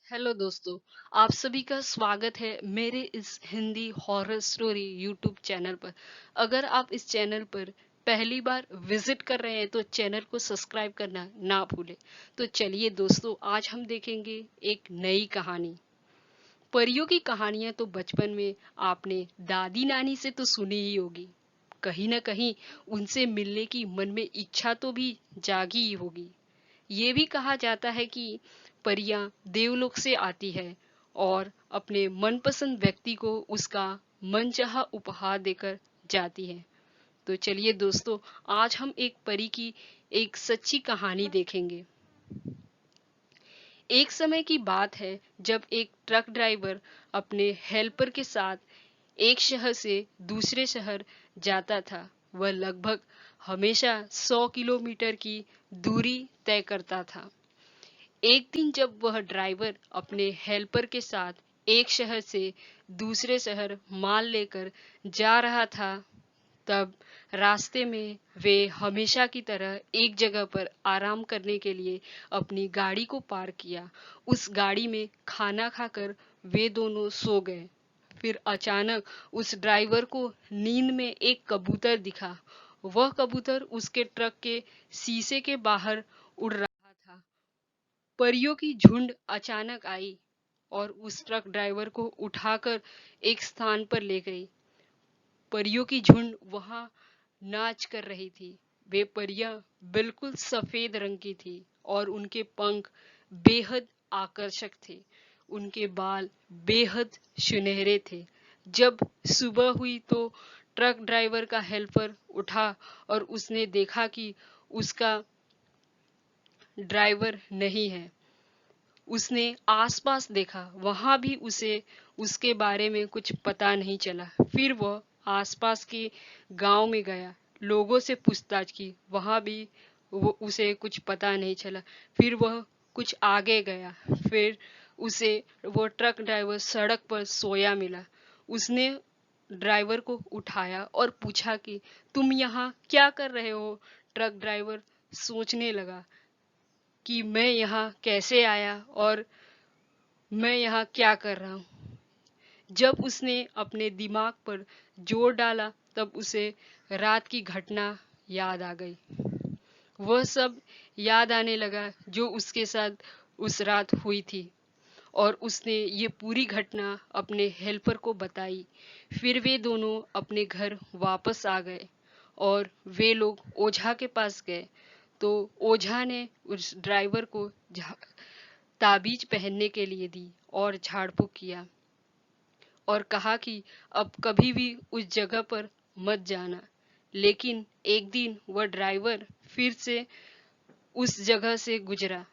Hello दोस्तों। आप सभी का स्वागत है मेरे इस Hindi horror story YouTube channel पर। अगर आप इस चैनल पर पहली बार विजिट कर रहे हैं तो चैनल को सब्सक्राइब करना ना भूलें। तो चलिए दोस्तों, आज हम देखेंगे एक नई कहानी। परियों की कहानियां तो बचपन में आपने दादी नानी से तो सुनी ही होगी। कहीं ना कहीं उनसे मिलने की मन में इच्छा तो भी जागी ही होगी। ये भी कहा जाता है कि परियां देवलोक से आती है और अपने मनपसंद व्यक्ति को उसका मनचाहा उपहार देकर जाती है। तो चलिए दोस्तों, आज हम एक परी की एक सच्ची कहानी देखेंगे। एक समय की बात है जब एक ट्रक ड्राइवर अपने हेल्पर के साथ एक शहर से दूसरे शहर जाता था। वह लगभग हमेशा 100 किलोमीटर की दूरी तय करता था। एक दिन जब वह ड्राइवर अपने हेल्पर के साथ एक शहर से दूसरे शहर माल लेकर जा रहा था, तब रास्ते में वे हमेशा की तरह एक जगह पर आराम करने के लिए अपनी गाड़ी को पार्क किया। उस गाड़ी में खाना खाकर वे दोनों सो गए। फिर अचानक उस ड्राइवर को नींद में एक कबूतर दिखा। वह कबूतर उसके ट्रक के शीशे के बाहर उड़ रहा था। परियों की झुंड अचानक आई और उस ट्रक ड्राइवर को उठाकर एक स्थान पर ले गई। परियों की झुंड वहां नाच कर रही थी। वे परियां बिल्कुल सफेद रंग की थी और उनके पंख बेहद आकर्षक थे। उनके बाल बेहद सुनहरे थे। जब सुबह हुई तो ट्रक ड्राइवर का हेल्पर उठा और उसने देखा कि उसका ड्राइवर नहीं है। उसने आसपास देखा, वहां भी उसे उसके बारे में कुछ पता नहीं चला। फिर वह आसपास के गांव में गया, लोगों से पूछताछ की, वहां भी वो उसे कुछ पता नहीं चला। फिर वह कुछ आगे गया, फिर उसे वो ट्रक ड्राइवर सड़क पर सोया मिला। उसने ड्राइवर को उठाया और पूछा कि तुम यहाँ क्या कर रहे हो। ट्रक ड्राइवर सोचने लगा कि मैं यहाँ कैसे आया और मैं यहाँ क्या कर रहा हूँ। जब उसने अपने दिमाग पर जोर डाला तब उसे रात की घटना याद आ गई। वह सब याद आने लगा जो उसके साथ उस रात हुई थी और उसने ये पूरी घटना अपने हेल्पर को बताई। फिर वे दोनों अपने घर वापस आ गए और वे लोग ओझा के पास गए। तो ओझा ने उस ड्राइवर को ताबीज पहनने के लिए दी और झाड़ फूक किया और कहा कि अब कभी भी उस जगह पर मत जाना। लेकिन एक दिन वह ड्राइवर फिर से उस जगह से गुजरा,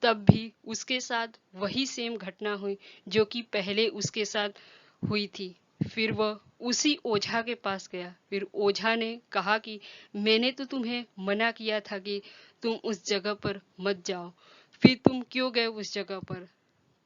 तब भी उसके साथ वही सेम घटना हुई जो कि पहले उसके साथ हुई थी। फिर वह उसी ओझा के पास गया। फिर ओझा ने कहा कि मैंने तो तुम्हें मना किया था कि तुम उस जगह पर मत जाओ, फिर तुम क्यों गए उस जगह पर।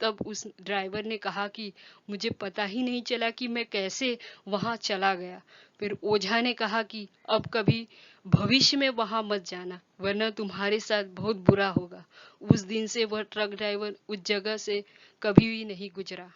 तब उस ड्राइवर ने कहा कि मुझे पता ही नहीं चला कि मैं कैसे वहां चला गया। फिर ओझा ने कहा कि अब कभी भविष्य में वहां मत जाना, वरना तुम्हारे साथ बहुत बुरा होगा। उस दिन से वह ट्रक ड्राइवर उस जगह से कभी भी नहीं गुजरा।